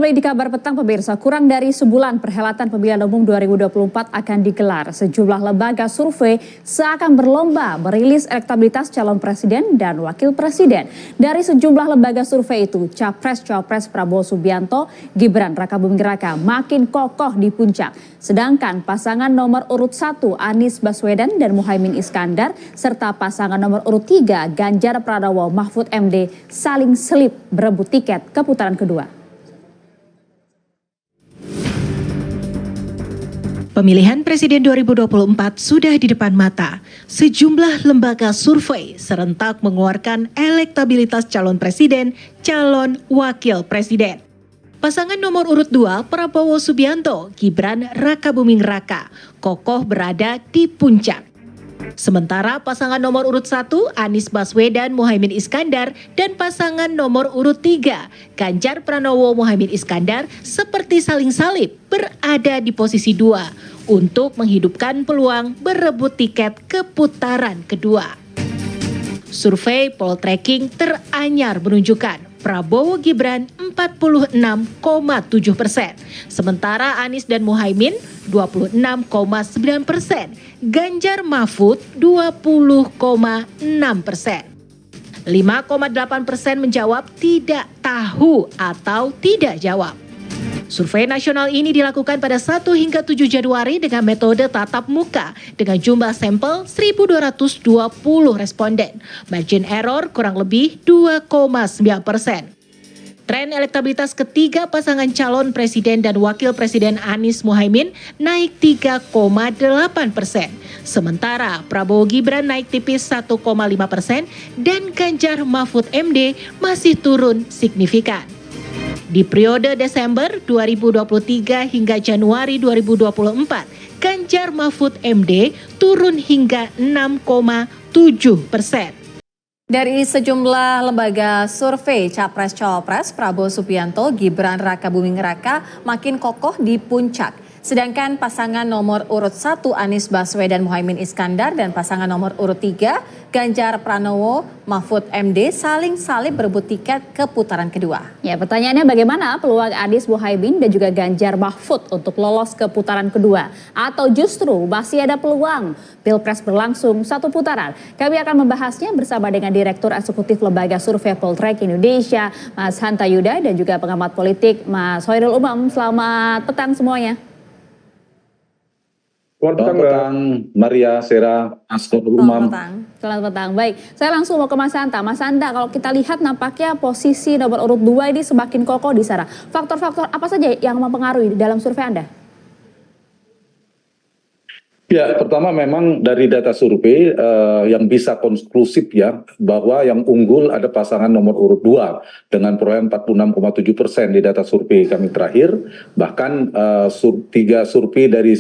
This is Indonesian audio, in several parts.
Baik, di kabar petang pemirsa, kurang dari sebulan perhelatan pemilihan umum 2024 akan digelar. Sejumlah lembaga survei seakan berlomba merilis elektabilitas calon presiden dan wakil presiden. Dari sejumlah lembaga survei itu, Capres-Cawapres Prabowo Subianto, Gibran Rakabuming Raka makin kokoh di puncak. Sedangkan pasangan nomor urut 1 Anies Baswedan dan Muhaimin Iskandar serta pasangan nomor urut 3 Ganjar Pranowo Mahfud MD saling selip berebut tiket ke putaran kedua. Pemilihan Presiden 2024 sudah di depan mata. Sejumlah lembaga survei serentak mengeluarkan elektabilitas calon presiden, calon wakil presiden. Pasangan nomor urut 2 Prabowo Subianto, Gibran Rakabuming Raka kokoh berada di puncak. Sementara pasangan nomor urut 1 Anies Baswedan Muhaimin Iskandar dan pasangan nomor urut 3 Ganjar Pranowo Muhaimin Iskandar seperti saling salib berada di posisi 2 untuk menghidupkan peluang berebut tiket ke putaran kedua. Survei Poltreking teranyar menunjukkan Prabowo Gibran 46,7%, sementara Anies dan Muhaimin 26,9%, Ganjar Mahfud 20,6%. 5,8% menjawab tidak tahu atau tidak jawab. Survei nasional ini dilakukan pada 1 hingga 7 Januari dengan metode tatap muka dengan jumlah sampel 1.220 responden. Margin error kurang lebih 2,9%. Tren elektabilitas ketiga pasangan calon presiden dan wakil presiden Anies Muhaimin naik 3,8%. Sementara Prabowo Gibran naik tipis 1,5% dan Ganjar Mahfud MD masih turun signifikan. Di periode Desember 2023 hingga Januari 2024, Ganjar Mahfud MD turun hingga 6,7%. Dari sejumlah lembaga survei, Capres-Cawapres Prabowo Subianto, Gibran Rakabuming Raka makin kokoh di puncak. Sedangkan pasangan nomor urut 1 Anies Baswedan Muhaimin Iskandar dan pasangan nomor urut 3 Ganjar Pranowo Mahfud MD saling salib berebut tiket ke putaran kedua. Ya, pertanyaannya bagaimana peluang Anies Muhaimin dan juga Ganjar Mahfud untuk lolos ke putaran kedua? Atau justru masih ada peluang Pilpres berlangsung satu putaran? Kami akan membahasnya bersama dengan Direktur Eksekutif Lembaga Survei Poltrek Indonesia, Mas Hanta Yuda, dan juga pengamat politik Mas Hoirul Umam. Selamat petang semuanya. Selamat petang, Maria, Sera, Mas Hoirul Umam. Selamat petang. Baik, saya langsung mau ke Mas Hanta. Mas Hanta, kalau kita lihat nampaknya posisi nomor urut 2 ini semakin kokoh di sana. Faktor-faktor apa saja yang mempengaruhi dalam survei Anda? Ya, pertama memang dari data survei yang bisa konklusif ya, bahwa yang unggul ada pasangan nomor urut 2 dengan perolehan 46,7% di data survei kami terakhir. Bahkan 3 survei dari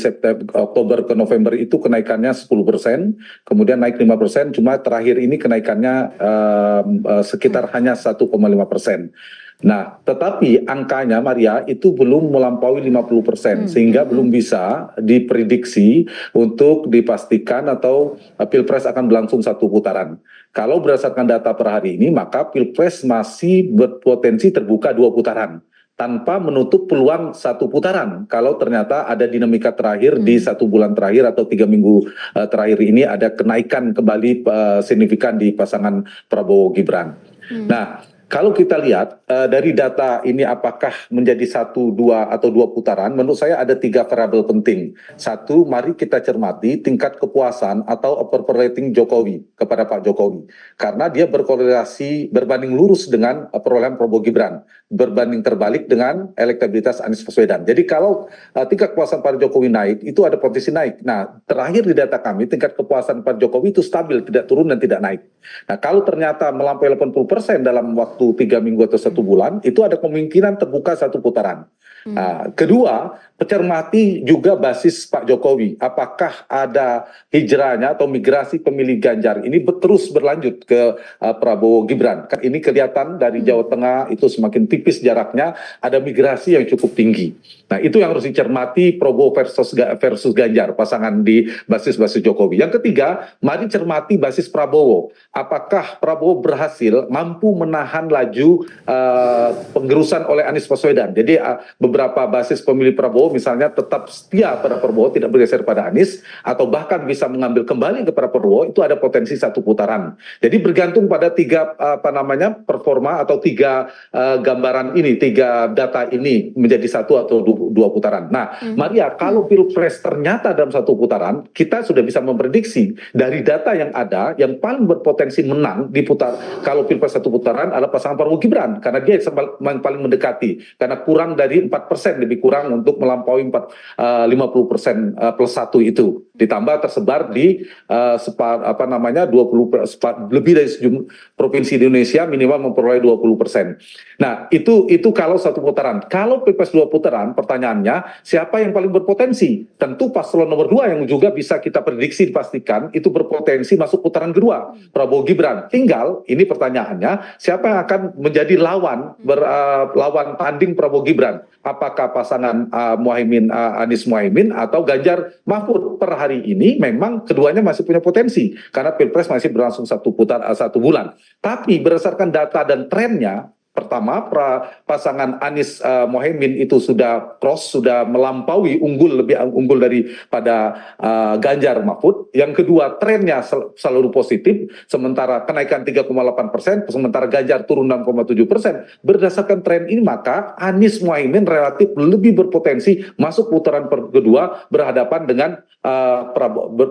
Oktober ke November itu kenaikannya 10%, kemudian naik 5%, cuma terakhir ini kenaikannya sekitar hanya 1,5%. Nah, tetapi angkanya Maria itu belum melampaui 50%, sehingga belum bisa diprediksi untuk dipastikan atau Pilpres akan berlangsung satu putaran. Kalau berdasarkan data per hari ini, maka Pilpres masih berpotensi terbuka 2 putaran tanpa menutup peluang satu putaran. Kalau ternyata ada dinamika terakhir di 1 bulan terakhir atau 3 minggu terakhir ini ada kenaikan kembali signifikan di pasangan Prabowo Gibran. Nah, kalau kita lihat dari data ini apakah menjadi 1, 2 atau 2 putaran, menurut saya ada 3 variabel penting. 1, mari kita cermati tingkat kepuasan atau approval rating Jokowi kepada Pak Jokowi. Karena dia berkorelasi berbanding lurus dengan perolehan Prabowo Gibran, berbanding terbalik dengan elektabilitas Anies Baswedan. Jadi kalau tingkat kepuasan Pak Jokowi naik, itu ada potensi naik. Nah, terakhir di data kami tingkat kepuasan Pak Jokowi itu stabil, tidak turun dan tidak naik. Nah, kalau ternyata melampaui 80% dalam waktu 3 minggu atau 1 bulan, itu ada kemungkinan terbuka satu putaran. Kedua, cermati juga basis Pak Jokowi. Apakah ada hijrahnya atau migrasi pemilih Ganjar ini terus berlanjut ke Prabowo Gibran? Kan ini kelihatan dari Jawa Tengah itu semakin tipis jaraknya, ada migrasi yang cukup tinggi. Nah, itu yang harus dicermati Prabowo versus Ganjar, pasangan di basis Jokowi. Yang ketiga, mari cermati basis Prabowo. Apakah Prabowo berhasil mampu menahan laju penggerusan oleh Anies Baswedan? Jadi beberapa basis pemilih Prabowo misalnya tetap setia pada Prabowo, tidak bergeser pada Anies, atau bahkan bisa mengambil kembali kepada Prabowo, itu ada potensi satu putaran. Jadi bergantung pada tiga performa atau tiga gambaran ini, tiga data ini menjadi satu atau dua putaran. Nah, Maria, kalau Pilpres ternyata dalam satu putaran, kita sudah bisa memprediksi dari data yang ada, yang paling berpotensi menang kalau Pilpres satu putaran adalah pasangan Prabowo Gibran, karena dia yang paling mendekati, karena kurang dari 4%, lebih kurang untuk melampaui 50% plus 1 itu, ditambah tersebar di 20 lebih dari sejumlah provinsi di Indonesia, minimal memperoleh 20%. Nah, itu kalau satu putaran. Kalau Pilpres 2 putaran, pertanyaannya siapa yang paling berpotensi? Tentu paslon nomor 2 yang juga bisa kita prediksi dipastikan itu berpotensi masuk putaran kedua, Prabowo Gibran. Tinggal ini pertanyaannya, siapa yang akan menjadi lawan tanding Prabowo Gibran? Apakah pasangan Anies Muhaimin atau Ganjar Mahfud? Per hari ini memang keduanya masih punya potensi karena Pilpres masih berlangsung satu bulan. Tapi berdasarkan data dan trennya, pertama, pasangan Anies Muhaimin itu sudah melampaui, lebih unggul daripada Ganjar Mahfud. Yang kedua, trennya selalu positif, sementara kenaikan 3,8%, sementara Ganjar turun 6,7%. Berdasarkan tren ini, maka Anies Muhaimin relatif lebih berpotensi masuk putaran kedua berhadapan dengan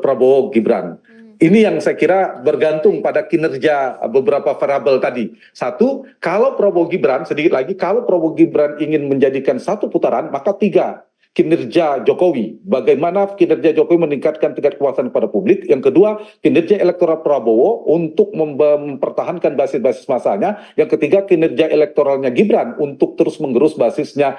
Prabowo Gibran. Ini yang saya kira bergantung pada kinerja beberapa variabel tadi. Satu, kalau Prabowo Gibran, sedikit lagi, kalau Prabowo Gibran ingin menjadikan satu putaran, maka tiga, kinerja Jokowi. Bagaimana kinerja Jokowi meningkatkan tingkat kepuasan pada publik. Yang kedua, kinerja elektoral Prabowo untuk mempertahankan basis-basis masanya. Yang ketiga, kinerja elektoralnya Gibran untuk terus menggerus basisnya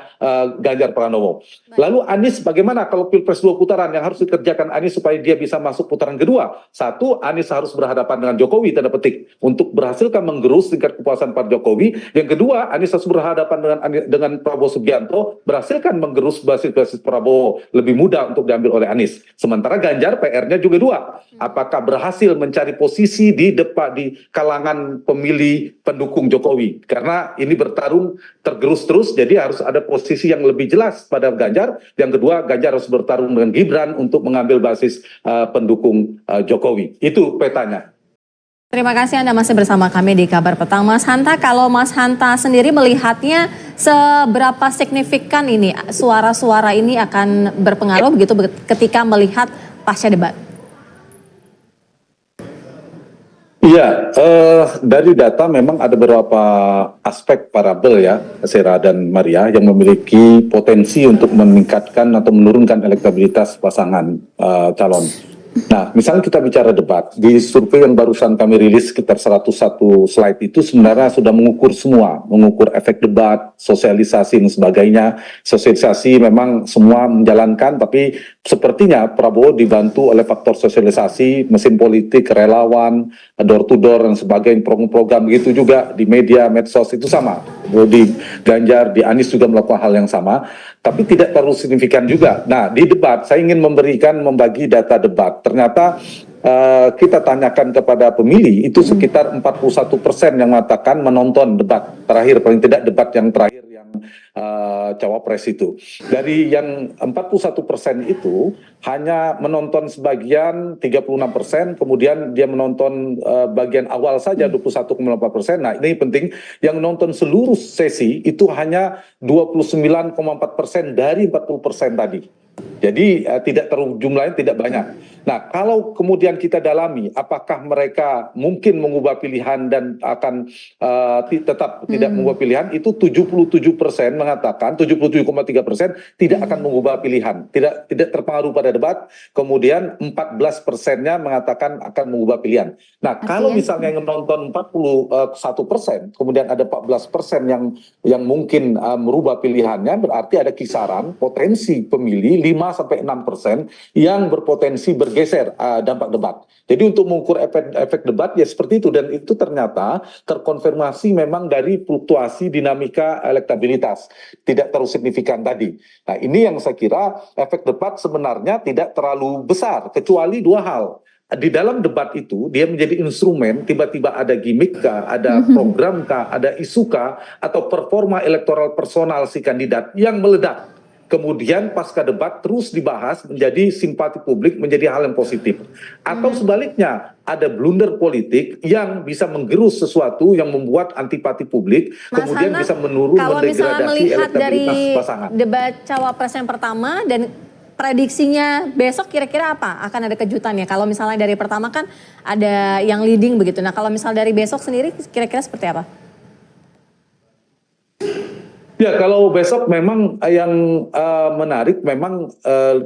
Ganjar Pranowo. Lalu Anies bagaimana kalau Pilpres 2 putaran yang harus dikerjakan Anies supaya dia bisa masuk putaran kedua? Satu, Anies harus berhadapan dengan Jokowi, tanda petik, untuk berhasilkan menggerus tingkat kepuasan Pak Jokowi. Yang kedua, Anies harus berhadapan dengan Prabowo Subianto, berhasilkan menggerus basis Prabowo, lebih mudah untuk diambil oleh Anies. Sementara Ganjar PR-nya juga dua. Apakah berhasil mencari posisi di kalangan pemilih pendukung Jokowi? Karena ini bertarung tergerus terus, jadi harus ada posisi yang lebih jelas pada Ganjar. Yang kedua, Ganjar harus bertarung dengan Gibran untuk mengambil basis pendukung Jokowi. Itu petanya. Terima kasih Anda masih bersama kami di Kabar Petang. Mas Hanta, kalau Mas Hanta sendiri melihatnya seberapa signifikan ini suara-suara ini akan berpengaruh begitu ketika melihat pasca debat? Iya, dari data memang ada beberapa aspek variabel ya, Sera dan Maria, yang memiliki potensi untuk meningkatkan atau menurunkan elektabilitas pasangan calon. Nah, misalnya kita bicara debat, di survei yang barusan kami rilis sekitar 101 slide itu sebenarnya sudah mengukur efek debat, sosialisasi dan sebagainya. Sosialisasi memang semua menjalankan, tapi sepertinya Prabowo dibantu oleh faktor sosialisasi, mesin politik, relawan, door to door dan sebagainya, program-program gitu juga di media, medsos itu sama. Di Ganjar, di Anies juga melakukan hal yang sama, tapi tidak terlalu signifikan juga. Nah, di debat saya ingin membagi data debat. Ternyata kita tanyakan kepada pemilih itu sekitar 41% yang mengatakan menonton debat terakhir, paling tidak debat yang terakhir yang cawapres itu. Dari yang 41% itu hanya menonton sebagian 36%, kemudian dia menonton bagian awal saja 21,4%. Nah, ini penting, yang menonton seluruh sesi itu hanya 29,4% dari 40% tadi. Jadi jumlahnya tidak banyak. Nah, kalau kemudian kita dalami, apakah mereka mungkin mengubah pilihan dan akan tetap tidak mengubah pilihan? Itu 77% mengatakan, 77,3% tidak akan mengubah pilihan, tidak terpengaruh pada debat. Kemudian 14%-nya mengatakan akan mengubah pilihan. Nah, kalau misalnya yang menonton 41%, kemudian ada 14% yang mungkin merubah pilihannya, berarti ada kisaran potensi pemilih 5-6% yang berpotensi bergeser dampak debat. Jadi untuk mengukur efek debat ya seperti itu, dan itu ternyata terkonfirmasi memang dari fluktuasi dinamika elektabilitas tidak terlalu signifikan tadi. Nah, ini yang saya kira efek debat sebenarnya tidak terlalu besar kecuali dua hal. Di dalam debat itu dia menjadi instrumen, tiba-tiba ada gimmick kah, ada program kah, ada isu kah, atau performa elektoral personal si kandidat yang meledak. Kemudian pasca debat terus dibahas menjadi simpati publik, menjadi hal yang positif. Atau sebaliknya, ada blunder politik yang bisa menggerus sesuatu yang membuat antipati publik, Mas kemudian Hana, bisa menurun, kalau misalnya mendegradasi melihat dari elektabilitas pasangan. debat cawapres yang pertama dan prediksinya besok kira-kira apa? Akan ada kejutannya? Kalau misalnya dari pertama kan ada yang leading begitu. Nah, kalau misal dari besok sendiri kira-kira seperti apa? Ya, kalau besok memang yang menarik memang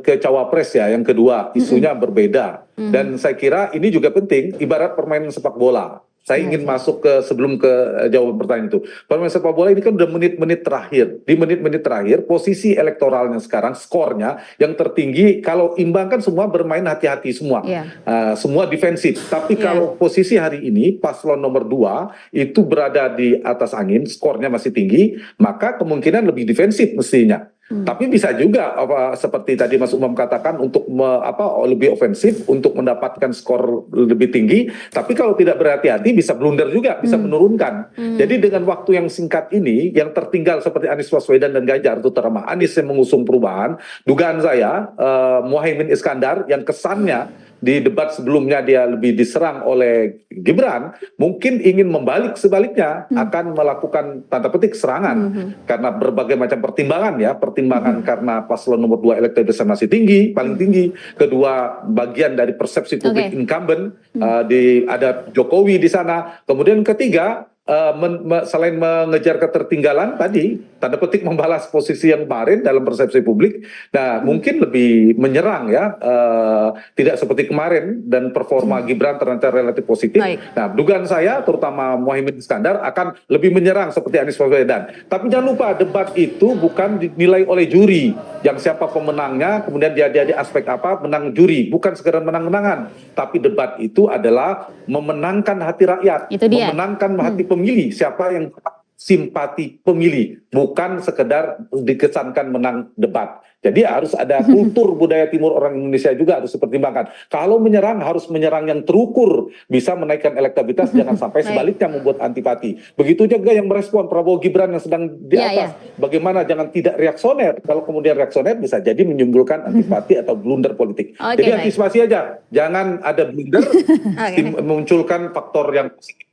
ke cawapres ya, yang kedua isunya berbeda. Dan saya kira ini juga penting, ibarat permainan sepak bola. Saya ingin masuk ke sebelum ke jawaban pertanyaan itu. Permainan sepak bola ini kan udah menit-menit terakhir. Di menit-menit terakhir, posisi elektoralnya sekarang, skornya yang tertinggi, kalau imbang kan semua bermain hati-hati semua. Semua defensif. Tapi kalau posisi hari ini, paslon nomor 2 itu berada di atas angin, skornya masih tinggi, maka kemungkinan lebih defensif mestinya. Tapi bisa juga seperti tadi Mas Umam katakan untuk lebih ofensif untuk mendapatkan skor lebih tinggi. Tapi kalau tidak berhati-hati bisa blunder juga, bisa menurunkan. Jadi dengan waktu yang singkat ini, yang tertinggal seperti Anies Baswedan dan Ganjar, terutama Anies yang mengusung perubahan, dugaan saya Muhaimin Iskandar yang kesannya di debat sebelumnya dia lebih diserang oleh Gibran, mungkin ingin membalik sebaliknya, akan melakukan tanda petik serangan karena berbagai macam pertimbangan ya, pertimbangan karena paslon nomor 2 elektabilitasnya masih tinggi, paling tinggi, kedua bagian dari persepsi publik incumbent, ada Jokowi di sana, kemudian ketiga selain mengejar ketertinggalan tadi, tanda petik membalas posisi yang kemarin dalam persepsi publik, nah mungkin lebih menyerang ya, tidak seperti kemarin, dan performa Gibran ternyata relatif positif. Nah, dugaan saya terutama Muhaimin Iskandar akan lebih menyerang seperti Anies Baswedan. Tapi jangan lupa, debat itu bukan dinilai oleh juri, yang siapa pemenangnya, kemudian dia di aspek apa, menang juri, bukan sekedar menang-menangan, tapi debat itu adalah memenangkan hati rakyat, memenangkan hati pemilih, siapa yang simpati pemilih, bukan sekedar dikesankan menang debat. Jadi harus ada kultur budaya timur orang Indonesia juga harus dipertimbangkan. Kalau menyerang harus menyerang yang terukur, bisa menaikkan elektabilitas, jangan sampai sebaliknya membuat antipati. Begitu juga yang merespon Prabowo Gibran yang sedang di atas. Bagaimana jangan tidak reaksioner? Kalau kemudian reaksioner bisa jadi menimbulkan antipati atau blunder politik. Jadi antisipasi aja, jangan ada blunder, munculkan faktor yang positif